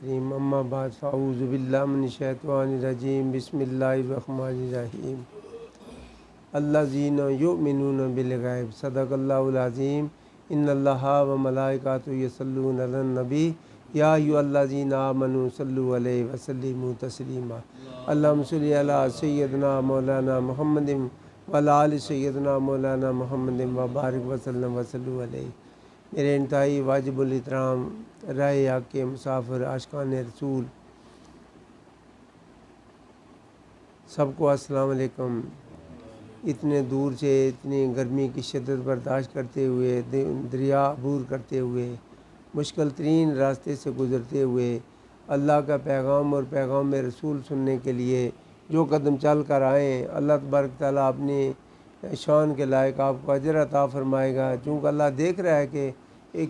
کریم اما بعد فاعوذ باللہ من الشیطان الرجیم بسم اللہ الرحمن الرحیم الذین یؤمنون بالغیب صدق اللہ العظیم ان اللہ و ملائکۃ یصلون علی النبی یا ایھا الذین آمنوا صلوا علیہ وسلموا تسلیما اللہم صلی علی سیدنا مولانا محمد وعلی آل سیدنا مولانا محمد وبارک وسلم وصلوا علیہ۔ میرے انتہائی واجب الاحترام رائے حق کے مسافر عاشقان رسول سب کو السلام علیکم۔ اتنے دور سے اتنی گرمی کی شدت برداشت کرتے ہوئے، دریا عبور کرتے ہوئے، مشکل ترین راستے سے گزرتے ہوئے اللہ کا پیغام اور پیغام رسول سننے کے لیے جو قدم چل کر آئے ہیں، اللہ تبارک تعالیٰ اپنی شان کے لائق آپ کو اجر عطا فرمائے گا، چونکہ اللہ دیکھ رہا ہے کہ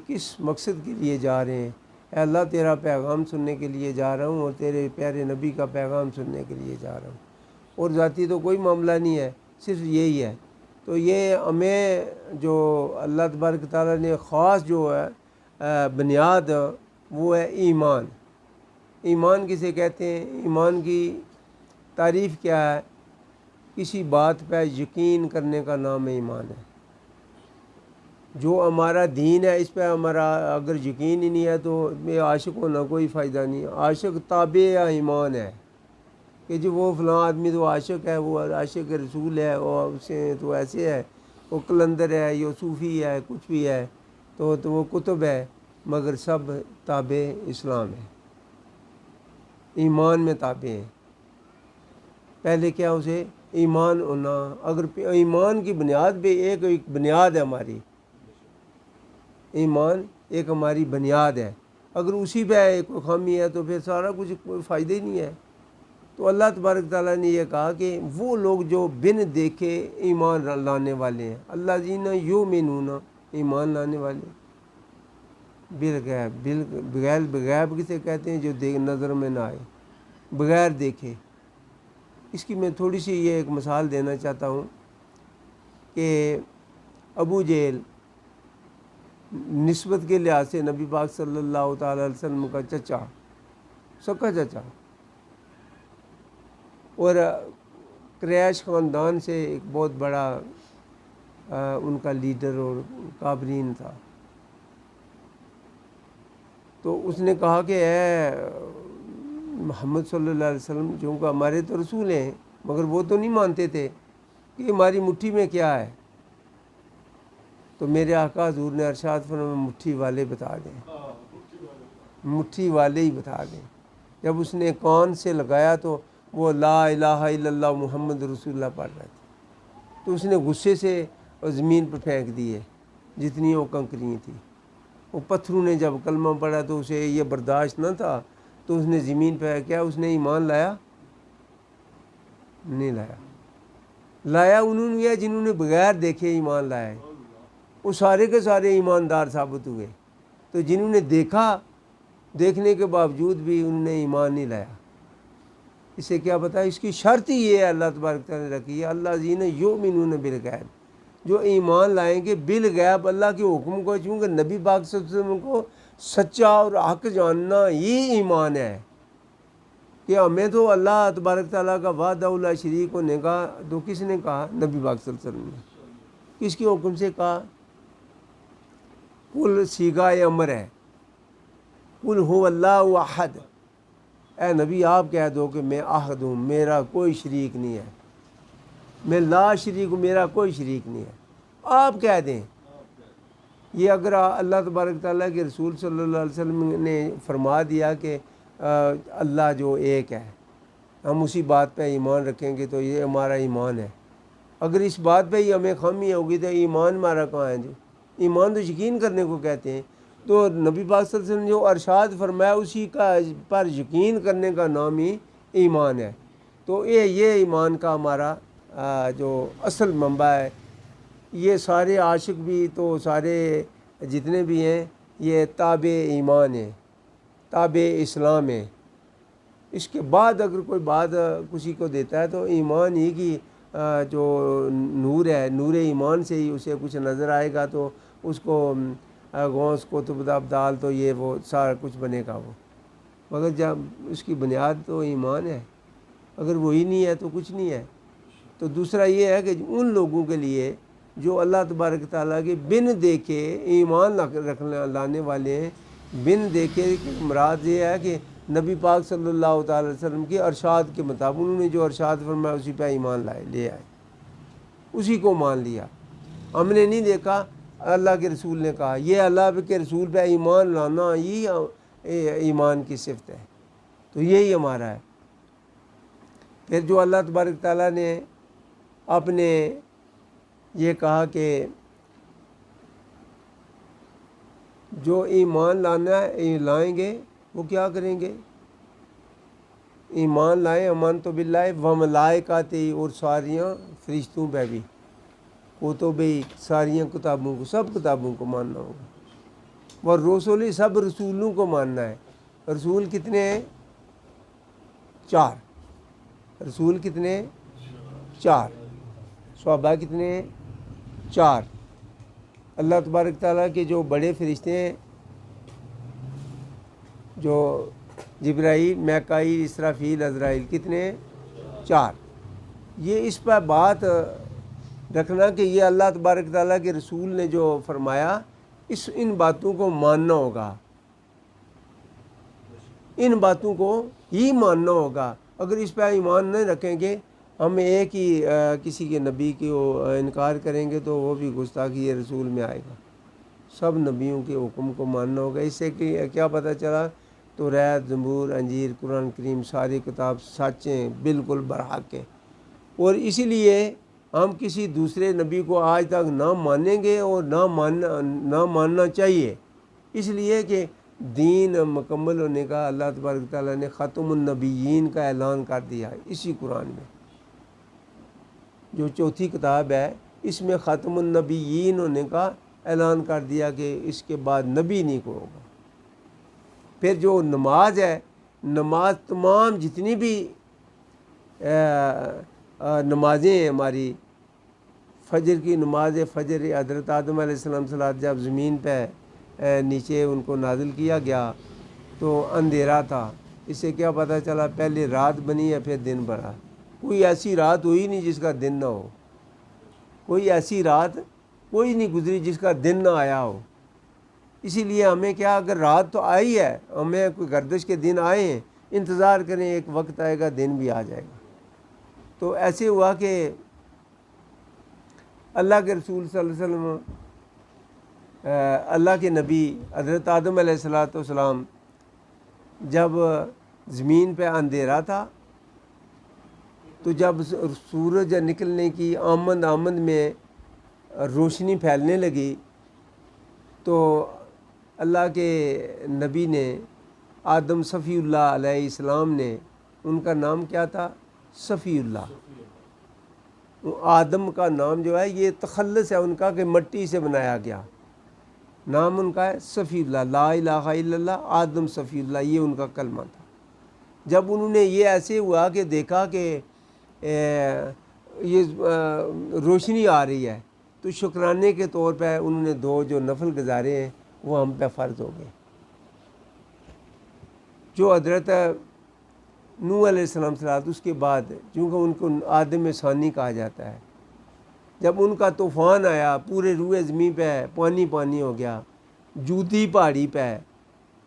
کس مقصد کے لیے جا رہے ہیں۔ اے اللہ تیرا پیغام سننے کے لیے جا رہا ہوں اور تیرے پیارے نبی کا پیغام سننے کے لیے جا رہا ہوں، اور ذاتی تو کوئی معاملہ نہیں ہے، صرف یہی ہے۔ تو یہ ہمیں جو اللہ تبارک تعالیٰ نے خاص جو ہے بنیاد وہ ہے ایمان۔ ایمان کسے کہتے ہیں؟ ایمان کی تعریف کیا ہے؟ کسی بات پہ یقین کرنے کا نام ایمان ہے۔ جو ہمارا دین ہے اس پہ ہمارا اگر یقین ہی نہیں ہے تو عاشق ہونا کوئی فائدہ نہیں۔ عاشق تابع ایمان ہے کہ جو وہ فلاں آدمی تو عاشق ہے، وہ عاشق رسول ہے، اور اسے تو ایسے ہے، وہ قلندر ہے، یہ صوفی ہے، کچھ بھی ہے، تو وہ کتب ہے، مگر سب تابع اسلام ہے، ایمان میں تابع ہیں۔ پہلے کیا اسے ایمان ہونا، اگر ایمان کی بنیاد پہ ایک بنیاد ہے ہماری، ایمان ایک ہماری بنیاد ہے، اگر اسی پہ کوئی خامی ہے تو پھر سارا کچھ کوئی فائدہ ہی نہیں ہے۔ تو اللہ تبارک تعالیٰ نے یہ کہا کہ وہ لوگ جو بن دیکھے ایمان لانے والے ہیں، اللہ جینا یؤمنون ایمان لانے والے، بالغیب، بغیب کسے کہتے ہیں؟ جو نظر میں نہ آئے، بغیر دیکھے۔ اس کی میں تھوڑی سی یہ ایک مثال دینا چاہتا ہوں کہ ابو جہل نسبت کے لحاظ سے نبی پاک صلی اللہ تعالیٰ علیہ وسلم کا چچا، سکا چچا، اور قریش خاندان سے ایک بہت بڑا ان کا لیڈر اور کابرین تھا۔ تو اس نے کہا کہ اے محمد صلی اللہ علیہ وسلم، چونکہ ہمارے تو رسول ہیں مگر وہ تو نہیں مانتے تھے کہ ہماری مٹھی میں کیا ہے، تو میرے آقا حضور نے ارشاد فرمایا مٹھی والے بتا دیں، مٹھی والے ہی بتا دیں۔ جب اس نے کان سے لگایا تو وہ لا الہ الا اللہ محمد رسول اللہ پڑھ رہے تھے، تو اس نے غصے سے زمین پر پھینک دیے جتنی وہ کنکریاں تھیں۔ وہ پتھروں نے جب کلمہ پڑھا تو اسے یہ برداشت نہ تھا، تو اس نے زمین پہ کیا اس نے ایمان لایا؟ نہیں لایا انہوں نے کیا جنہوں نے بغیر دیکھے ایمان لایا ہے، وہ سارے کے سارے ایماندار ثابت ہوئے۔ تو جنہوں نے دیکھا، دیکھنے کے باوجود بھی انہوں نے ایمان نہیں لایا۔ اس سے کیا پتہ؟ اس کی شرط ہی یہ ہے اللہ تبارک تعالیٰ نے رکھی ہے، الذین یؤمنون بالغیب، جو ایمان لائیں گے بالغیب اللہ کے حکم کو، چونکہ نبی پاک صلی اللہ علیہ وسلم کو سچا اور حق جاننا یہ ایمان ہے کہ ہمیں تو اللہ تبارک تعالیٰ کا وحدہ لا شریک ہونے کا، تو کس نے کہا؟ نبی پاک صلی اللہ علیہ وسلم نے۔ کس کے حکم سے کہا؟ قل صیغہ امر ہے، قل هو اللہ احد، اے نبی آپ کہہ دو کہ میں احد ہوں، میرا کوئی شریک نہیں ہے، میں لا شریک ہوں، میرا کوئی شریک نہیں ہے، آپ کہہ دیں۔ یہ اگر اللہ تبارک تعالیٰ کے رسول صلی اللہ علیہ وسلم نے فرما دیا کہ اللہ جو ایک ہے، ہم اسی بات پہ ایمان رکھیں گے تو یہ ہمارا ایمان ہے۔ اگر اس بات پہ ہی ہمیں خامی ہوگی تو ایمان ہمارا کہاں ہے؟ جو ایمان تو یقین کرنے کو کہتے ہیں، تو نبی پاک صلی اللہ علیہ وسلم جو ارشاد فرمایا اسی کا پر یقین کرنے کا نام ہی ایمان ہے۔ تو یہ ایمان کا ہمارا جو اصل منبع ہے۔ یہ سارے عاشق بھی تو سارے جتنے بھی ہیں یہ تابع ایمان ہیں، تابع اسلام ہیں۔ اس کے بعد اگر کوئی بات کسی کو دیتا ہے تو ایمان ہی کی جو نور ہے، نور ایمان سے ہی اسے کچھ نظر آئے گا، تو اس کو غوث قطب ابدال تو یہ وہ سارا کچھ بنے گا وہ۔ مگر جب اس کی بنیاد تو ایمان ہے، اگر وہی نہیں ہے تو کچھ نہیں ہے۔ تو دوسرا یہ ہے کہ ان لوگوں کے لیے جو اللہ تبارک تعالیٰ کے بن دیکھے ایمان رکھنے لانے والے ہیں، بن دیکھے کہ مراد یہ ہے کہ نبی پاک صلی اللہ تعالی وسلم کے ارشاد کے مطابق انہوں نے جو ارشاد فرمایا اسی پہ ایمان لے آئے، اسی کو مان لیا۔ ہم نے نہیں دیکھا اللہ کے رسول نے کہا، یہ اللہ کے رسول پہ ایمان لانا یہ ایمان کی صفت ہے، تو یہی ہمارا ہے۔ پھر جو اللہ تبارک تعالیٰ نے اپنے یہ کہا کہ جو ایمان لائیں گے وہ کیا کریں گے؟ ایمان لائیں امان تو باللہ و ملائکاتہ، اور ساریاں فرشتوں پہ بھی، وہ تو بھئی ساریاں کتابوں کو، سب کتابوں کو ماننا ہوگا، اور رسول سب رسولوں کو ماننا ہے۔ رسول کتنے ہیں؟ 4۔ رسول کتنے ہیں؟ 4۔ صحابہ کتنے ہیں؟ 4۔ اللہ تبارک تعالیٰ کے جو بڑے فرشتے ہیں، جو جبرائیل، میکائیل، اسرافیل، عزرائیل، کتنے ہیں؟ 4۔ یہ اس پر بات رکھنا کہ یہ اللہ تبارک تعالیٰ کے رسول نے جو فرمایا ان باتوں کو ماننا ہوگا، ان باتوں کو ہی ماننا ہوگا۔ اگر اس پہ ایمان نہیں رکھیں گے، ہم ایک ہی کسی کے نبی کو انکار کریں گے تو وہ بھی گستاخی رسول میں آئے گا۔ سب نبیوں کے حکم کو ماننا ہوگا۔ اس سے کہ کیا پتہ چلا؟ توریت، زبور، انجیل، قرآن کریم ساری کتاب سچ ہیں، بالکل برحق ہیں، اور اسی لیے ہم کسی دوسرے نبی کو آج تک نہ مانیں گے اور نہ ماننا چاہیے، اس لیے کہ دین مکمل ہونے کا اللہ تبارک تعالیٰ نے ختم النبیین کا اعلان کر دیا ہے اسی قرآن میں، جو 4تھی کتاب ہے اس میں ختم النبیین ہونے کا اعلان کر دیا کہ اس کے بعد نبی نہیں کوئی ہوگا۔ پھر جو نماز ہے، نماز تمام جتنی بھی نمازیں ہیں ہماری، فجر کی نماز فجر، حضرت آدم علیہ السلام صلاۃ جب زمین پہ نیچے ان کو نازل کیا گیا تو اندھیرا تھا، اس سے کیا پتہ چلا؟ پہلے رات بنی ہے پھر دن بنا۔ کوئی ایسی رات ہوئی نہیں جس کا دن نہ ہو، کوئی ایسی رات کوئی نہیں گزری جس کا دن نہ آیا ہو۔ اسی لیے ہمیں کیا، اگر رات تو آئی ہے، ہمیں کوئی گردش کے دن آئے ہیں، انتظار کریں، ایک وقت آئے گا دن بھی آ جائے گا۔ تو ایسے ہوا کہ اللہ کے رسول صلی اللہ علیہ وسلم، اللہ کے نبی حضرت آدم علیہ السلام جب زمین پہ اندھیرا تھا تو جب سورج نکلنے کی آمد میں روشنی پھیلنے لگی تو اللہ کے نبی نے آدم صفی اللہ علیہ السلام نے، ان کا نام کیا تھا؟ صفی اللہ۔ آدم کا نام جو ہے یہ تخلص ہے ان کا کہ مٹی سے بنایا گیا، نام ان کا ہے صفی اللہ، لا الہ الا اللہ، آدم صفی اللہ، یہ ان کا کلمہ تھا۔ جب انہوں نے یہ ایسے ہوا کہ دیکھا کہ یہ روشنی آ رہی ہے تو شکرانے کے طور پہ انہوں نے 2 جو نفل گزارے ہیں وہ ہم پہ فرض ہو گئے۔ جو حضرت نوح علیہ السلام صلاۃ، اس کے بعد چونکہ ان کو آدم ثانی کہا جاتا ہے، جب ان کا طوفان آیا پورے روئے زمین پہ پانی پانی ہو گیا، جوتی پہاڑی پہ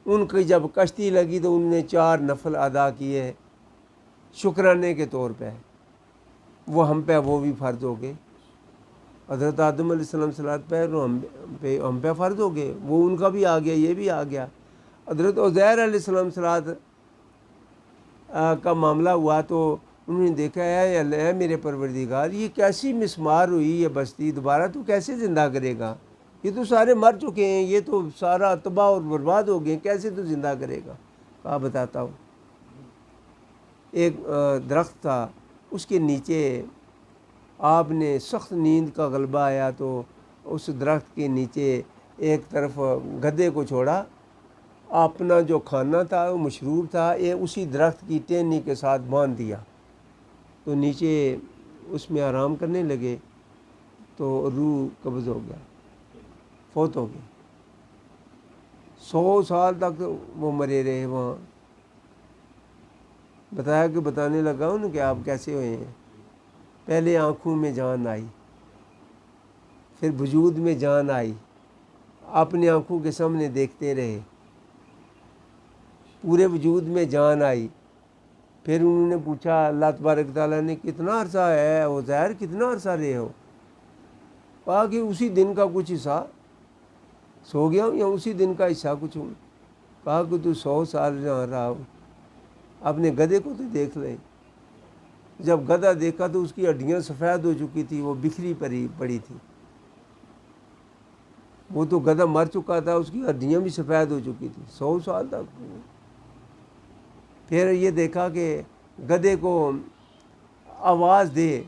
ان کی جب کشتی لگی تو انہوں نے 4 نفل ادا کیے شکرانے کے طور پہ، وہ ہم پہ وہ بھی فرض ہو گئے۔ حضرت آدم علیہ السلام صلاۃ پہ ہم پہ فرض ہو گئے، وہ ان کا بھی آ گیا، یہ بھی آ گیا۔ حضرت عزیر علیہ السلام صلاۃ کا معاملہ ہوا تو انہوں نے دیکھا ہے میرے پروردگار، یہ کیسی مسمار ہوئی یہ بستی، دوبارہ تو کیسے زندہ کرے گا؟ یہ تو سارے مر چکے ہیں، یہ تو سارا تباہ اور برباد ہو گئے، کیسے تو زندہ کرے گا؟ کہا بتاتا ہوں۔ ایک درخت تھا، اس کے نیچے آپ نے سخت نیند کا غلبہ آیا تو اس درخت کے نیچے ایک طرف گدھے کو چھوڑا، اپنا جو کھانا تھا وہ مشروب تھا یہ اسی درخت کی ٹہنی کے ساتھ باندھ دیا، تو نیچے اس میں آرام کرنے لگے تو روح قبض ہو گیا، فوت ہو گئی۔ 100 سال تک وہ مرے رہے وہاں بتایا کہ بتانے لگا ہوں کہ آپ کیسے ہوئے ہیں۔ پہلے آنکھوں میں جان آئی، پھر وجود میں جان آئی، اپنی آنکھوں کے سامنے دیکھتے رہے، پورے وجود میں جان آئی۔ پھر انہوں نے پوچھا اللہ تبارک تعالیٰ نے کتنا عرصہ ہے عزیر، کتنا عرصہ رہے ہو؟ کہا کہ اسی دن کا کچھ حصہ سو گیا ہوں، یا اسی دن کا حصہ کچھ ہوں۔ کہا کہ تو 100 سال جہاں رہا ہو، اپنے گدھے کو تو دیکھ لے۔ جب گدھا دیکھا تو اس کی ہڈیاں سفید ہو چکی تھی، وہ بکھری پڑی تھی۔ وہ تو گدھا مر چکا تھا، اس کی ہڈیاں بھی سفید ہو چکی تھی 100 سال تک۔ پھر یہ دیکھا کہ گدھے کو آواز دے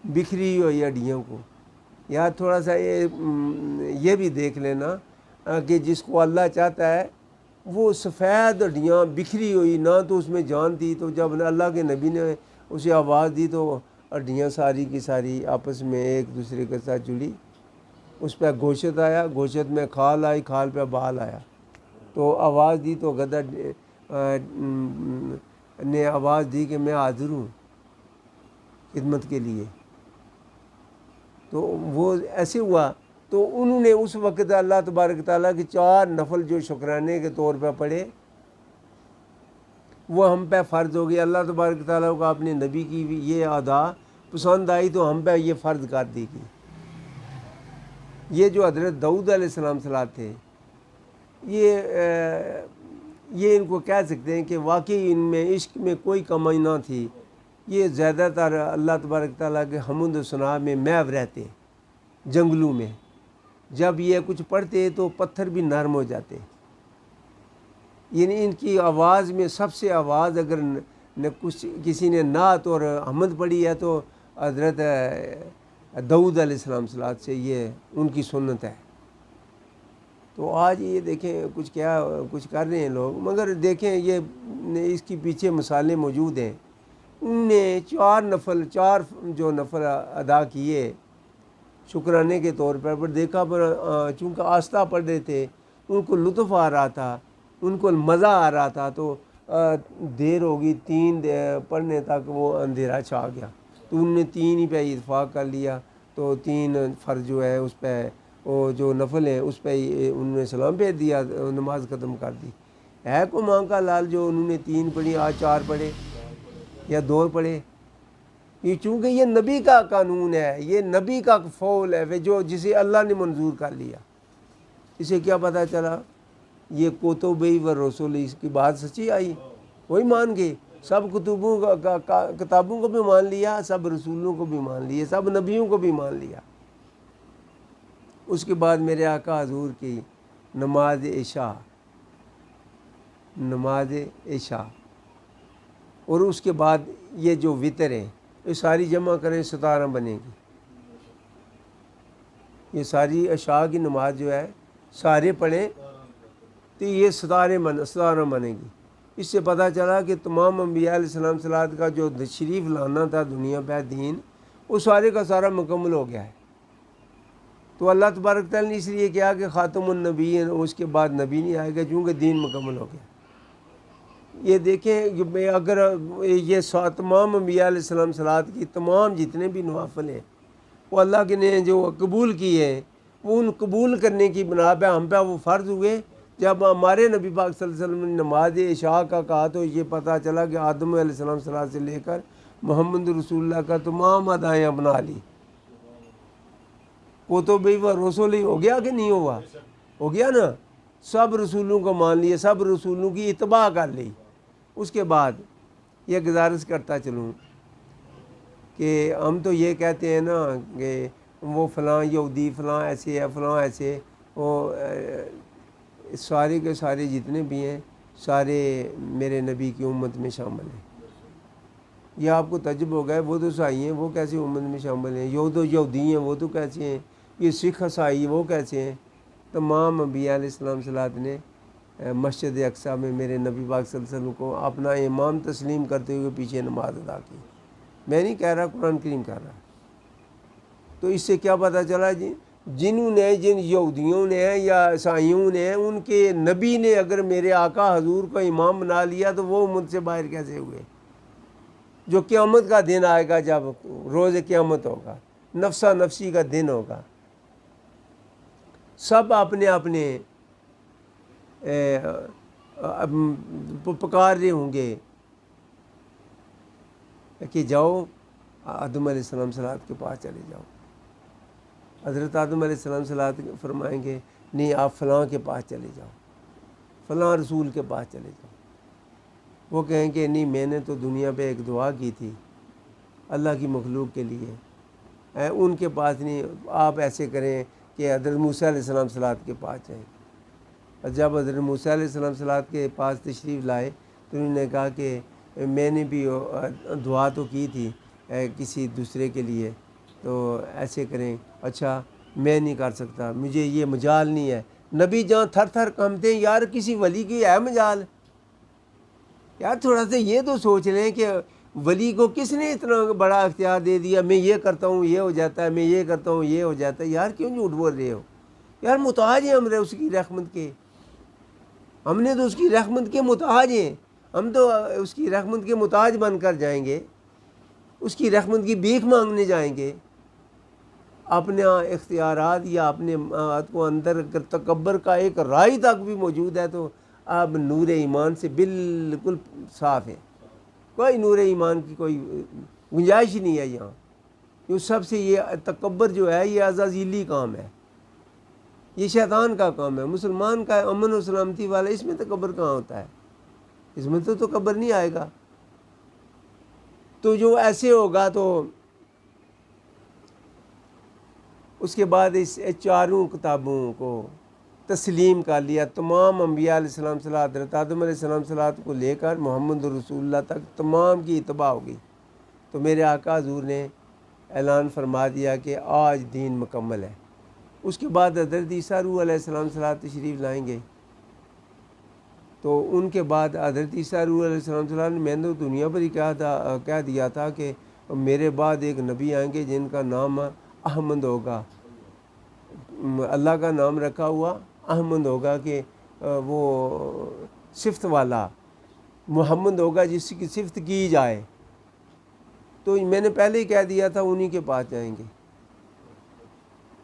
بکھری ہوئی ہڈیوں کو۔ یا تھوڑا سا یہ بھی دیکھ لینا کہ جس کو اللہ چاہتا ہے وہ سفید ہڈیاں بکھری ہوئی، نہ تو اس میں جان تھی، تو جب اللہ کے نبی نے اسے آواز دی تو ہڈیاں ساری کی ساری آپس میں ایک دوسرے کے ساتھ جڑی۔ اس پہ گوشت آیا، گوشت میں کھال آئی، کھال پہ بال آیا۔ تو آواز دی تو گدھا نے آواز دی کہ میں حاضر ہوں خدمت کے لیے۔ تو وہ ایسے ہوا۔ تو انہوں نے اس وقت اللہ تبارک تعالیٰ کی 4 نفل جو شکرانے کے طور پہ پڑھے، وہ ہم پہ فرض ہو گئی۔ اللہ تبارک تعالیٰ کو اپنے نبی کی بھی یہ ادا پسند آئی تو ہم پہ یہ فرض کر دی گئی۔ یہ جو حضرت داؤد علیہ السلام صلاۃ تھے، یہ ان کو کہہ سکتے ہیں کہ واقعی ان میں عشق میں کوئی کمی نہ تھی۔ یہ زیادہ تر اللہ تبارک تعالیٰ کے حمد و ثنا میں محو رہتے جنگلوں میں۔ جب یہ کچھ پڑھتے تو پتھر بھی نرم ہو جاتے۔ یعنی ان کی آواز میں سب سے آواز اگر کسی نے نعت اور حمد پڑھی ہے تو حضرت داؤد علیہ السلام صلاۃ سے یہ ان کی سنت ہے۔ تو آج یہ دیکھیں کچھ کر رہے ہیں لوگ، مگر دیکھیں یہ اس کی پیچھے مثالیں موجود ہیں۔ ان نے 4 جو نفل ادا کیے شکرانے کے طور پر دیکھا، پر چونکہ آہستہ پڑھ رہے تھے، ان کو لطف آ رہا تھا، ان کو مزہ آ رہا تھا، تو دیر ہوگی 3 پڑھنے تک وہ اندھیرا چھا گیا۔ تو ان نے 3 ہی پہ اتفاق کر لیا۔ تو 3 فرض جو ہے اس پہ، وہ جو نفل ہیں اس پہ انہوں نے سلام بھیج دیا، نماز ختم کر دی۔ ہے کو ماں کا لال جو انہوں نے 3 پڑھی، آج 4 پڑھے یا 2 پڑھے۔ یہ چونکہ یہ نبی کا قانون ہے، یہ نبی کا فعل ہے جو جسے اللہ نے منظور کر لیا۔ اسے کیا پتہ چلا؟ یہ کتبی و رسول، اس کی بات سچی آئی، وہی مان گئے۔ سب کتابوں کو بھی مان لیا، سب رسولوں کو بھی مان لیا، سب نبیوں کو بھی مان لیا۔ اس کے بعد میرے آقا حضور کی نماز عشاء، اور اس کے بعد یہ جو وطر ہے، یہ ساری جمع کریں 17 بنے گی۔ یہ ساری عشاء کی نماز جو ہے سارے پڑھیں تو یہ 17 بنے گی۔ اس سے پتہ چلا کہ تمام انبیاء علیہ السلام صلاۃ کا جو تشریف لانا تھا دنیا پہ دین، وہ سارے کا سارا مکمل ہو گیا ہے۔ تو اللہ تبارک تعالیٰ نے اس لیے کیا کہ خاتم النبی، اس کے بعد نبی نہیں آئے گا، چونکہ دین مکمل ہو گیا۔ یہ دیکھیں اگر یہ تمام انبیاء علیہ السلام صلاۃ کی تمام جتنے بھی نوافل ہیں وہ اللہ کے نے جو قبول کیے ہیں، وہ ان قبول کرنے کی بنا پہ ہم پہ وہ فرض ہوئے۔ جب ہمارے نبی پاک صلی اللہ علیہ وسلم نے نماز عشاء کا کہا تو یہ پتہ چلا کہ آدم علیہ السلام صلاۃ سے لے کر محمد رسول اللہ کا تمام ادائیں اپنا لی۔ وہ تو بھائی وہ رسول ہو گیا کہ نہیں ہوا؟ ہو گیا نا۔ سب رسولوں کو مان لیے، سب رسولوں کی اتباع کر لی۔ اس کے بعد یہ گزارش کرتا چلوں کہ ہم تو یہ کہتے ہیں نا کہ وہ فلاں یہودی فلاں ایسے ہے، فلاں ایسے، وہ سارے کے سارے جتنے بھی ہیں سارے میرے نبی کی امت میں شامل ہیں۔ یہ آپ کو تعجب ہو گئے، وہ تو عیسائی ہیں، وہ کیسے امت میں شامل ہیں؟ یہ تو یہودی ہیں، وہ تو کیسے ہیں؟ یہ سکھ عیسائی وہ کیسے ہیں؟ تمام انبیاء علیہ السلام صلاۃ نے مسجد اقصیٰ میں میرے نبی پاک صلی اللہ علیہ وسلم کو اپنا امام تسلیم کرتے ہوئے پیچھے نماز ادا کی۔ میں نہیں کہہ رہا، قرآن کریم کہہ رہا۔ تو اس سے کیا پتہ چلا جی جنہوں نے جن یہودیوں نے یا عیسائیوں نے ان کے نبی نے اگر میرے آقا حضور کو امام بنا لیا تو وہ امت سے باہر کیسے ہوئے؟ جو قیامت کا دن آئے گا، جب روز قیامت ہوگا، نفسا نفسی کا دن ہوگا، سب اپنے اپنے پکار رہے ہوں گے کہ جاؤ آدم علیہ السلام صلوات کے پاس چلے جاؤ۔ حضرت آدم علیہ السلام صلوات فرمائیں گے نہیں، آپ فلاں کے پاس چلے جاؤ، فلاں رسول کے پاس چلے جاؤ۔ وہ کہیں کہ نہیں، میں نے تو دنیا پہ ایک دعا کی تھی اللہ کی مخلوق کے لیے، ان کے پاس نہیں، آپ ایسے کریں کہ حضرت موسیٰ علیہ السلام صلوات کے پاس جائیں۔ اور جب حضرت موسیٰ علیہ السلام صلوات کے پاس تشریف لائے تو انہوں نے کہا کہ میں نے بھی دعا تو کی تھی کسی دوسرے کے لیے، تو ایسے کریں۔ اچھا میں نہیں کر سکتا، مجھے یہ مجال نہیں ہے۔ نبی جہاں تھر تھر کانپتے ہیں، یار کسی ولی کی ہے مجال؟ یار تھوڑا سا یہ تو سوچ لیں کہ ولی کو کس نے اتنا بڑا اختیار دے دیا، میں یہ کرتا ہوں یہ ہو جاتا ہے، میں یہ کرتا ہوں یہ ہو جاتا ہے۔ یار کیوں جھوٹ بول رہے ہو؟ یار محتاج ہیں ہم اس کی رحمت کے، ہم نے تو اس کی رحمت کے محتاج ہیں، ہم تو اس کی رحمت کے محتاج بن کر جائیں گے، اس کی رحمت کی بھیک مانگنے جائیں گے؟ اپنے اختیارات یا اپنے آپ کو اندر اگر تکبر کا ایک رائی تک بھی موجود ہے تو اب نور ایمان سے بالکل صاف ہے، کوئی نور ایمان کی کوئی گنجائش ہی نہیں ہے یہاں۔ یہ سب سے یہ تکبر جو ہے یہ عزازیلی کام ہے، یہ شیطان کا کام ہے۔ مسلمان کا امن و سلامتی والا، اس میں تکبر کہاں ہوتا ہے؟ اس میں تو تکبر نہیں آئے گا۔ تو جو ایسے ہوگا تو اس کے بعد اس چاروں کتابوں کو تسلیم کر لیا، تمام انبیاء علیہ السلام صلوات، حضرت آدم علیہ السلام صلوات کو لے کر محمد رسول اللہ تک تمام کی اتباع ہو گئی۔ تو میرے آقا حضور نے اعلان فرما دیا کہ آج دین مکمل ہے۔ اس کے بعد حضرت عیسیٰ روح علیہ السلام صلوات تشریف لائیں گے، تو ان کے بعد حضرت عیسیٰ روح علیہ السلام صلوات نے میں نے دنیا پر ہی کہہ دیا تھا کہ میرے بعد ایک نبی آئیں گے جن کا نام احمد ہوگا، اللہ کا نام رکھا ہوا احمد ہوگا، کہ وہ صفت والا محمد ہوگا جس کی صفت کی جائے۔ تو میں نے پہلے ہی کہہ دیا تھا انہی کے پاس جائیں گے۔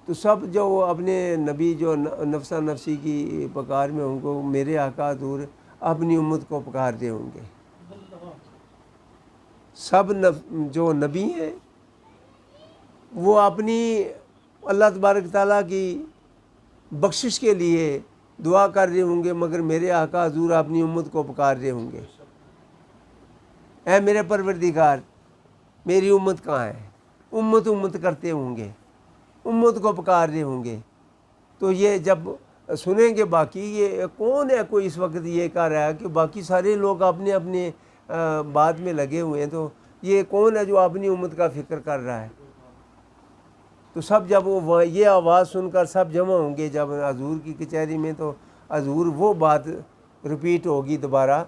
تو سب جو اپنے نبی جو نفسا نفسی کی پکار میں ہوں گے، میرے آقا حضور اپنی امت کو پکار دے ہوں گے۔ سب جو نبی ہیں وہ اپنی اللہ تبارک تعالیٰ کی بخشش کے لیے دعا کر رہے ہوں گے، مگر میرے آقا حضور اپنی امت کو پکار رہے ہوں گے، اے میرے پروردگار میری امت کہاں ہے؟ امت امت کرتے ہوں گے، امت کو پکار رہے ہوں گے۔ تو یہ جب سنیں گے باقی، یہ کون ہے کوئی اس وقت یہ کہہ رہا ہے کہ باقی سارے لوگ اپنے اپنے بات میں لگے ہوئے ہیں، تو یہ کون ہے جو اپنی امت کا فکر کر رہا ہے؟ تو سب جب وہ یہ آواز سن کر سب جمع ہوں گے جب حضور کی کچہری میں، تو حضور وہ بات رپیٹ ہوگی دوبارہ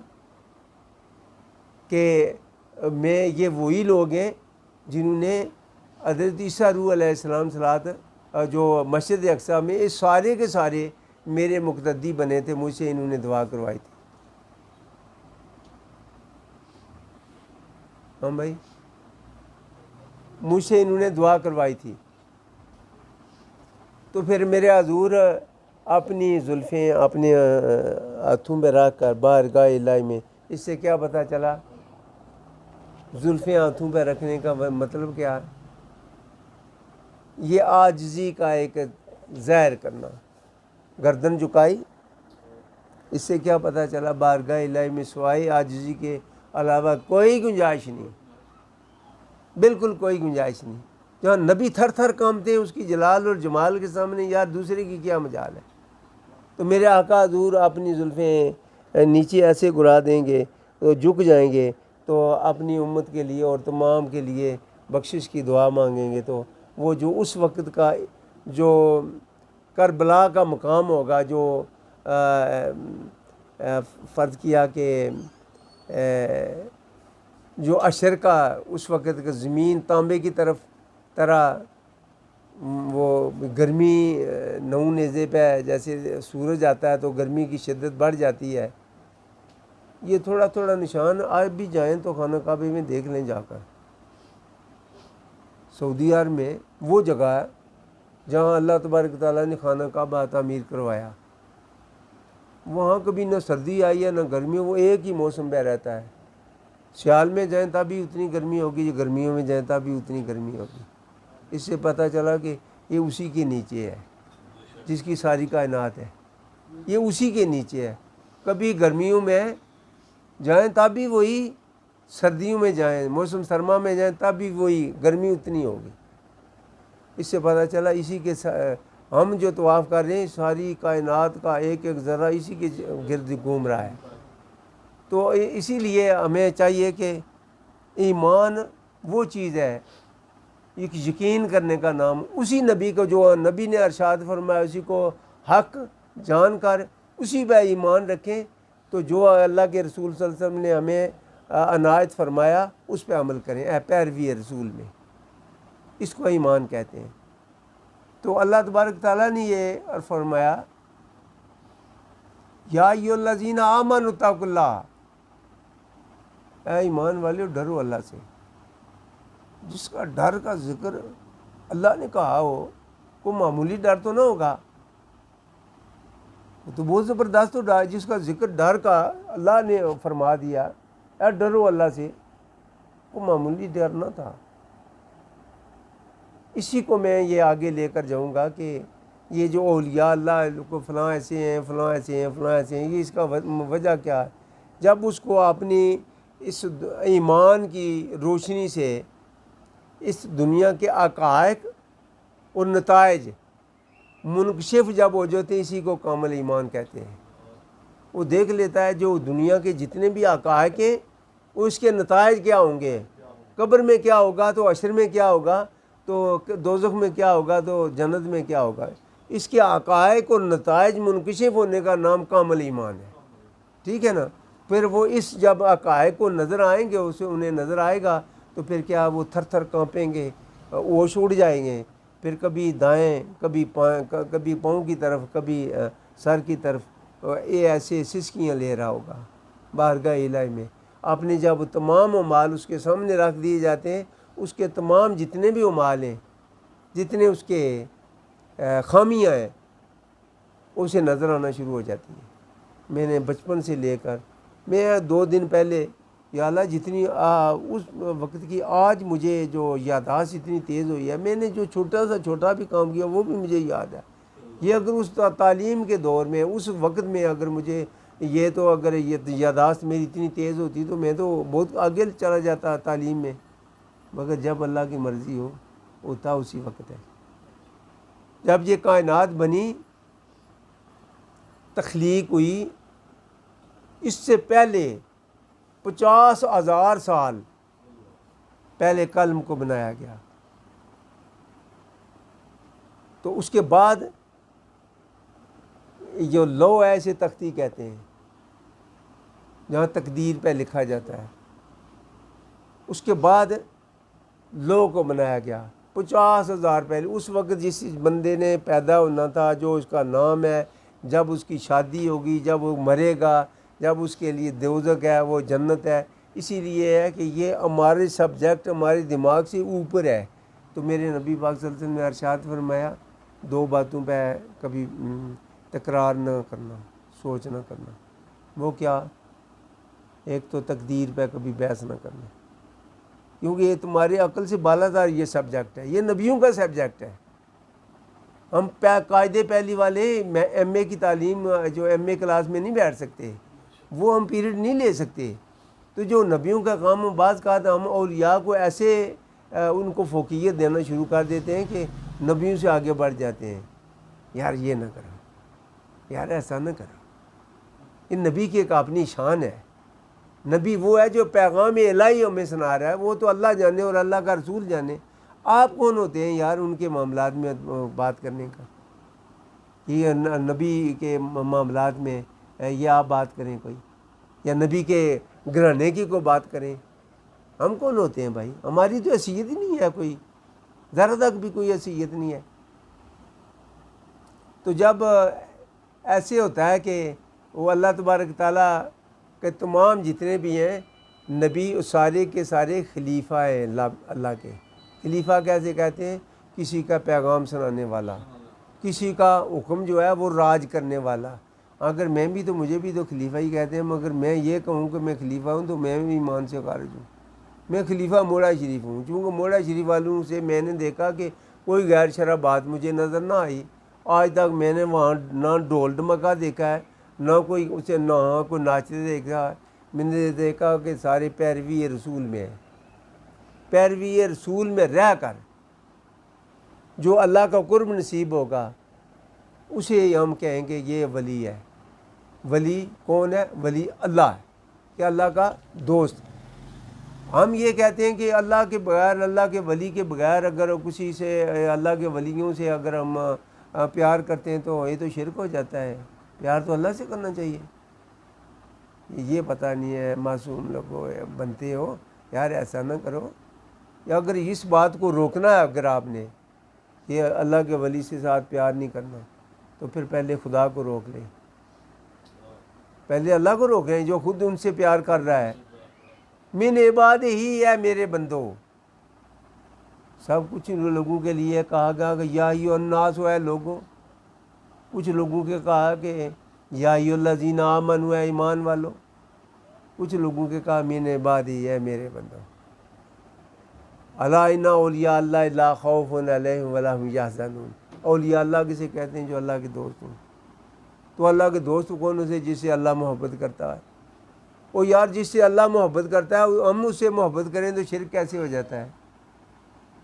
کہ میں یہ وہی لوگ ہیں جنہوں نے حضرت عیسیٰ روح علیہ السلام صلوات جو مسجد اقصیٰ میں، یہ سارے کے سارے میرے مقتدی بنے تھے، مجھ سے انہوں نے دعا کروائی تھی۔ ہاں بھائی، مجھ سے انہوں نے دعا کروائی تھی۔ تو پھر میرے حضور اپنی زلفیں اپنے ہاتھوں میں رکھ کر بارگاہ الہی میں، اس سے کیا پتہ چلا زلفیں ہاتھوں پہ رکھنے کا مطلب کیا؟ یہ عاجزی کا ایک ظاہر کرنا، گردن جھکائی، اس سے کیا پتہ چلا بارگاہ الہی میں سوائے عاجزی کے علاوہ کوئی گنجائش نہیں، بالکل کوئی گنجائش نہیں۔ جہاں نبی تھر تھر کانپتے ہیں اس کی جلال اور جمال کے سامنے، یار دوسرے کی کیا مجال ہے؟ تو میرے آقا حضور اپنی زلفیں نیچے ایسے گرا دیں گے، تو جھک جائیں گے، تو اپنی امت کے لیے اور تمام کے لیے بخشش کی دعا مانگیں گے۔ تو وہ جو اس وقت کا جو کربلا کا مقام ہوگا، جو فرض کیا کہ جو اشر کا اس وقت کا زمین تانبے کی طرح وہ گرمی نو نیزے پہ جیسے سورج آتا ہے تو گرمی کی شدت بڑھ جاتی ہے. یہ تھوڑا تھوڑا نشان آج بھی جائیں تو خانہ کعبہ میں دیکھ لیں جا کر. سعودی عرب میں وہ جگہ ہے جہاں اللہ تبارک تعالیٰ نے خانہ کعبہ تعمیر کروایا. وہاں کبھی نہ سردی آئی ہے نہ گرمی، وہ ایک ہی موسم پہ رہتا ہے. سیال میں جائیں تب بھی اتنی گرمی ہوگی، گرمیوں میں جائیں تب بھی اتنی گرمی ہوگی. اس سے پتہ چلا کہ یہ اسی کے نیچے ہے جس کی ساری کائنات ہے. یہ اسی کے نیچے ہے. کبھی گرمیوں میں جائیں تب بھی وہی، سردیوں میں جائیں موسم سرما میں جائیں تب بھی وہی گرمی اتنی ہوگی. اس سے پتہ چلا اسی کے ہم جو طواف کر رہے ہیں ساری کائنات کا ایک ایک ذرہ اسی کے گرد گھوم رہا ہے. تو اسی لیے ہمیں چاہیے کہ ایمان وہ چیز ہے، ایک یقین کرنے کا نام اسی نبی کو، جو نبی نے ارشاد فرمایا اسی کو حق جان کر اسی پہ ایمان رکھیں. تو جو اللہ کے رسول صلی اللہ علیہ وسلم نے ہمیں عنایت فرمایا اس پہ عمل کریں. پیروی رسول میں اس کو ایمان کہتے ہیں. تو اللہ تبارک تعالیٰ نے یہ فرمایا یا ایھا الذین آمنوا اتقوا اللہ، اے ایمان والے ڈرو اللہ سے. جس کا ڈر کا ذکر اللہ نے کہا ہو، کوئی معمولی ڈر تو نہ ہوگا، وہ تو بہت زبردست ڈر. جس کا ذکر ڈر کا اللہ نے فرما دیا اے ڈرو اللہ سے، وہ معمولی ڈر نہ تھا. اسی کو میں یہ آگے لے کر جاؤں گا کہ یہ جو اولیاء اللہ کو فلاں ایسے ہیں فلاں ایسے ہیں فلاں ایسے ہیں، یہ اس کا وجہ کیا ہے؟ جب اس کو اپنی اس ایمان کی روشنی سے اس دنیا کے حقائق اور نتائج منکشف جب ہو جاتے ہیں، اسی کو کامل ایمان کہتے ہیں. وہ دیکھ لیتا ہے جو دنیا کے جتنے بھی حقائق ہیں اس کے نتائج کیا ہوں گے، قبر میں کیا ہوگا تو حشر میں کیا ہوگا تو دوزخ میں کیا ہوگا تو جنت میں کیا ہوگا. اس کے حقائق اور نتائج منکشف ہونے کا نام کامل ایمان ہے. ٹھیک ہے نا؟ پھر وہ اس جب حقائق کو نظر آئیں گے، اسے انہیں نظر آئے گا تو پھر کیا وہ تھر تھر کانپیں گے، ہوش اڑ جائیں گے. پھر کبھی دائیں کبھی پاؤں کی طرف کبھی سر کی طرف یہ ایسے سسکیاں لے رہا ہوگا بارگاہ الہی میں. آپ نے جب تمام اعمال اس کے سامنے رکھ دیے جاتے ہیں، اس کے تمام جتنے بھی اعمال ہیں، جتنے اس کے خامیاں ہیں، اسے نظر آنا شروع ہو جاتی ہیں. میں نے بچپن سے لے کر میں 2 دن پہلے یا اللہ جتنی اس وقت کی آج مجھے جو یادداشت اتنی تیز ہوئی ہے، میں نے جو چھوٹا سا چھوٹا بھی کام کیا وہ بھی مجھے یاد ہے. یہ اگر اس تعلیم کے دور میں اس وقت میں اگر مجھے یہ تو اگر یہ یادداشت میری اتنی تیز ہوتی تو میں تو بہت آگے چلا جاتا تعلیم میں. مگر جب اللہ کی مرضی ہوتا اسی وقت ہے. جب یہ کائنات بنی، تخلیق ہوئی، اس سے پہلے 50,000 سال پہلے قلم کو بنایا گیا. تو اس کے بعد جو لوح ہے اسے تختی کہتے ہیں، جہاں تقدیر پہ لکھا جاتا ہے. اس کے بعد لوح کو بنایا گیا 50,000 پہلے. اس وقت جس بندے نے پیدا ہونا تھا، جو اس کا نام ہے، جب اس کی شادی ہوگی، جب وہ مرے گا، جب اس کے لیے دوزخ ہے وہ جنت ہے. اسی لیے ہے کہ یہ ہمارے سبجیکٹ ہمارے دماغ سے اوپر ہے. تو میرے نبی پاک صلی اللہ علیہ وسلم نے ارشاد فرمایا 2 باتوں پہ کبھی تکرار نہ کرنا، سوچ نہ کرنا. وہ کیا؟ ایک تو تقدیر پہ کبھی بحث نہ کرنا، کیونکہ یہ تمہاری عقل سے بالا تر یہ سبجیکٹ ہے، یہ نبیوں کا سبجیکٹ ہے. ہم قاعدے پہلی والے ایم اے کی تعلیم جو ایم اے کلاس میں نہیں بیٹھ سکتے، وہ ہم پیریڈ نہیں لے سکتے. تو جو نبیوں کا کام بعض کا ہم اولیاء کو ایسے ان کو فوقیت دینا شروع کر دیتے ہیں کہ نبیوں سے آگے بڑھ جاتے ہیں. یار یہ نہ کرو، یار ایسا نہ کرو. یہ نبی کی ایک اپنی شان ہے. نبی وہ ہے جو پیغام الہی ہمیں سنا رہا ہے، وہ تو اللہ جانے اور اللہ کا رسول جانے. آپ کون ہوتے ہیں یار ان کے معاملات میں بات کرنے کا؟ یہ نبی کے معاملات میں یہ آپ بات کریں کوئی، یا نبی کے گھرانے کی کوئی بات کریں؟ ہم کون ہوتے ہیں بھائی؟ ہماری تو حیثیت ہی نہیں ہے کوئی. ذرا تک بھی کوئی حیثیت نہیں ہے۔ تو جب ایسے ہوتا ہے کہ وہ اللہ تبارک تعالیٰ کے تمام جتنے بھی ہیں نبی سارے کے سارے خلیفہ ہیں اللہ کے۔ خلیفہ کیسے کہتے ہیں؟ کسی کا پیغام سنانے والا، کسی کا حکم جو ہے وہ راج کرنے والا۔ اگر میں بھی تو مجھے بھی تو خلیفہ ہی کہتے ہیں، مگر میں یہ کہوں کہ میں خلیفہ ہوں تو میں بھی ایمان سے خارج ہوں۔ میں خلیفہ موڑا شریف ہوں، چونکہ موڑا شریف والوں سے میں نے دیکھا کہ کوئی غیر شرع بات مجھے نظر نہ آئی۔ آج تک میں نے وہاں نہ ڈھول ڈمکا دیکھا ہے، نہ کوئی اسے نہ کوئی ناچتے دیکھا ہے۔ میں نے دیکھا کہ سارے پیروی رسول میں ہے، پیروی رسول میں رہ کر جو اللہ کا قرب نصیب ہوگا اسے ہم کہیں گے یہ ولی ہے۔ ولی کون ہے؟ ولی اللہ ہے، کہ اللہ کا دوست۔ ہم یہ کہتے ہیں کہ اللہ کے بغیر، اللہ کے ولی کے بغیر اگر کسی سے، اللہ کے ولیوں سے اگر ہم پیار کرتے ہیں تو یہ تو شرک ہو جاتا ہے۔ پیار تو اللہ سے کرنا چاہیے۔ یہ پتہ نہیں ہے، معصوم لوگ بنتے ہو یار، ایسا نہ کرو۔ یا اگر اس بات کو روکنا ہے اگر آپ نے کہ اللہ کے ولی سے ساتھ پیار نہیں کرنا، تو پھر پہلے خدا کو روک لیں، پہلے اللہ کو روکیں جو خود ان سے پیار کر رہا ہے۔ من عباد ہی ہے میرے بندو، سب کچھ لوگوں کے لیے کہا گیا کہ یا ایھا الناس ہے لوگوں۔ کچھ لوگوں کے کہا کہ یا ایھا الذین آمنوا ہے ایمان والو، کچھ لوگوں کے کہا من عباد ہی ہے میرے بندو۔ الا ان اولیاء اللہ لا خوف علیہم ولا هم یحزنون۔ اولیاء اللہ کسے کہتے ہیں؟ جو اللہ کے دوست ہوں۔ تو اللہ کے دوست کون سے؟ جس سے اللہ محبت کرتا ہے۔ وہ یار جس سے اللہ محبت کرتا ہے ہم اس سے محبت کریں تو شرک کیسے ہو جاتا ہے؟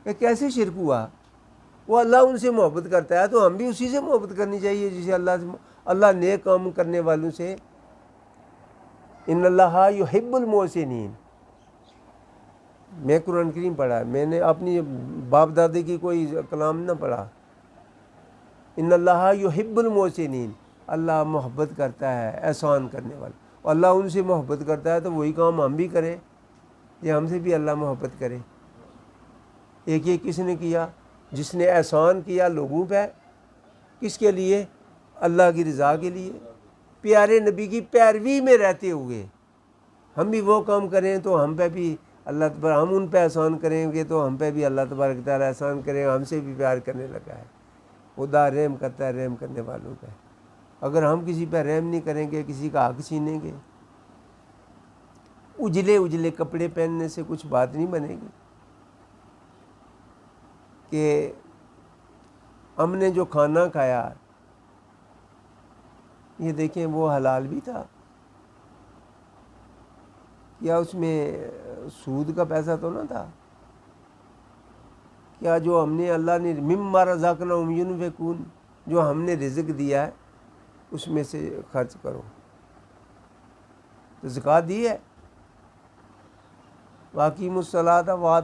یہ کیسے شرک ہوا؟ وہ اللہ ان سے محبت کرتا ہے تو ہم بھی اسی سے محبت کرنی چاہیے جسے اللہ نیک کام کرنے والوں سے۔ ان اللہ یحب المحسنین۔ میں قرآن کریم پڑھا، میں نے اپنی باپ دادے کی کوئی کلام نہ پڑھا۔ ان اللہ یحب المحسنین، اللہ محبت کرتا ہے احسان کرنے والا۔ اللہ ان سے محبت کرتا ہے تو وہی کام ہم بھی کریں کہ ہم سے بھی اللہ محبت کرے۔ ایک یہ کس نے کیا؟ جس نے احسان کیا لوگوں پہ، کس کے لیے؟ اللہ کی رضا کے لیے، پیارے نبی کی پیروی میں رہتے ہوئے ہم بھی وہ کام کریں تو ہم پہ بھی اللہ تبارک، ہم ان پہ احسان کریں گے تو ہم پہ بھی اللہ تبارک تعالیٰ احسان کرے گا، ہم سے بھی پیار کرنے لگا ہے۔ خدا رحم کرتا ہے رحم کرنے والوں پہ۔ اگر ہم کسی پہ رحم نہیں کریں گے، کسی کا حق چھینیں گے، اجلے اجلے کپڑے پہننے سے کچھ بات نہیں بنے گی۔ کہ ہم نے جو کھانا کھایا یہ دیکھیں وہ حلال بھی تھا کیا؟ اس میں سود کا پیسہ تو نہ تھا کیا؟ جو ہم نے اللہ نے مما رزقناہم ينفقون، جو ہم نے رزق دیا ہے اس میں سے خرچ کرو۔ تو زکوٰۃ دی ہے۔ واقیموا الصلاۃ وآتوا